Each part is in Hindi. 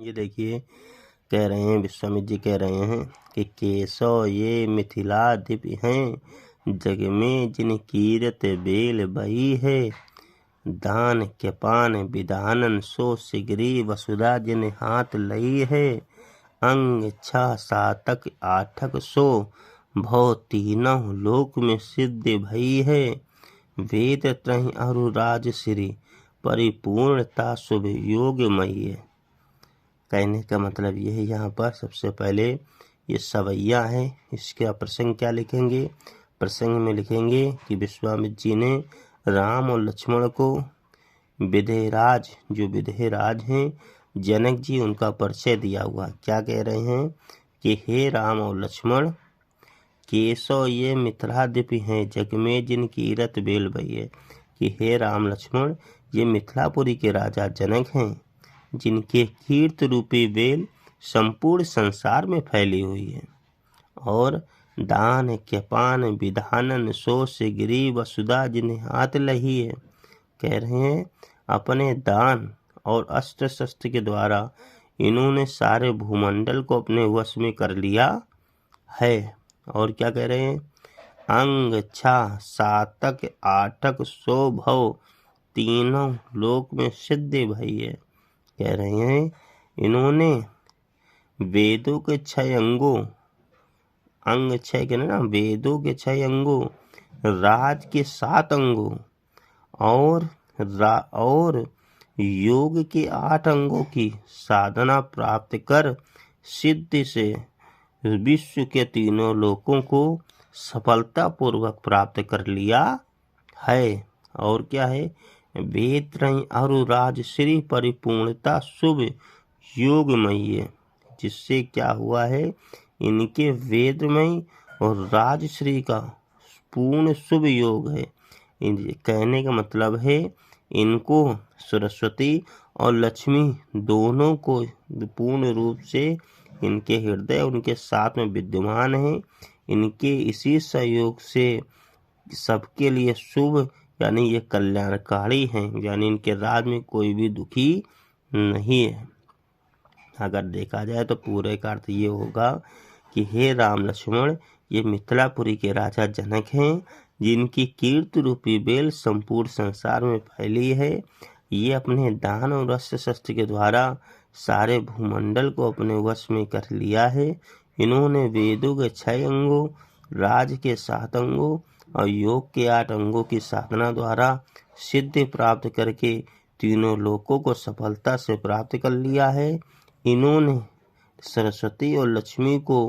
ये देखिए, कह रहे हैं विश्वामित्र जी कह रहे हैं कि केशव ये मिथिलाधिप हैं, जग में जिन कीरत बेल बही है। दान क्यपान विधानन सो सिगरी वसुधा जिन हाथ लई है। अंग छा सातक आठक सो भव तीनों लोक में सिद्ध भई है। वेद त्रहि अरु राजश्री परिपूर्णता शुभ योगमयी है। कहने का मतलब यह है, यहाँ पर सबसे पहले ये सवैया है, इसका प्रसंग क्या लिखेंगे? प्रसंग में लिखेंगे कि विश्वामित्र जी ने राम और लक्ष्मण को विदेहराज, जो विदेहराज हैं जनक जी, उनका परिचय दिया हुआ। क्या कह रहे हैं कि हे राम और लक्ष्मण, केशव ये मिथिलाधिप हैं, जग में जिन कीरत बेल बही है। कि हे राम लक्ष्मण, ये मिथिलापुरी के राजा जनक हैं, जिनके कीर्त रूपी बेल संपूर्ण संसार में फैली हुई है। और दान क्यपान विधानन सो सिगरी वसुधा जिन हाथ लही है। कह रहे हैं अपने दान और अस्त्र शस्त्र के द्वारा इन्होंने सारे भूमंडल को अपने वश में कर लिया है। और क्या कह रहे हैं? अंग छा सातक आठक सो भव तीनों लोक में सिद्ध भई है। कह रहे हैं इन्होंने वेदों के 6 अंगों, अंग 6 के ना, वेदों के 6 अंगों, राज के 7 अंगों और योग के 8 अंगों की साधना प्राप्त कर सिद्धि से विश्व के तीनों लोकों को सफलतापूर्वक प्राप्त कर लिया है। और क्या है? वेद त्रयी अरु राजश्री परिपूर्णता शुभ योगमयी है। जिससे क्या हुआ है, इनके वेदमय और राजश्री का पूर्ण शुभ योग है। कहने का मतलब है इनको सरस्वती और लक्ष्मी दोनों को पूर्ण रूप से इनके हृदय उनके साथ में विद्यमान है। इनके इसी सहयोग से सबके लिए शुभ, यानी ये कल्याणकारी हैं, यानी इनके राज में कोई भी दुखी नहीं है। अगर देखा जाए तो पूरे का अर्थ ये होगा कि हे राम लक्ष्मण, ये मिथिलापुरी के राजा जनक हैं, जिनकी कीर्ति रूपी बेल संपूर्ण संसार में फैली है। ये अपने दान और अस्त्र शस्त्र के द्वारा सारे भूमंडल को अपने वश में कर लिया है। इन्होंने वेदों के 6 अंगों, राज के 7 अंगों और योग के 8 अंगों की साधना द्वारा सिद्धि प्राप्त करके तीनों लोकों को सफलता से प्राप्त कर लिया है। इन्होंने सरस्वती और लक्ष्मी को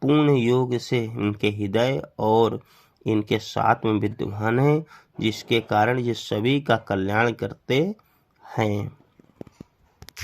पूर्ण योग से इनके हृदय और इनके साथ में विद्यमान है, जिसके कारण ये सभी का कल्याण करते हैं।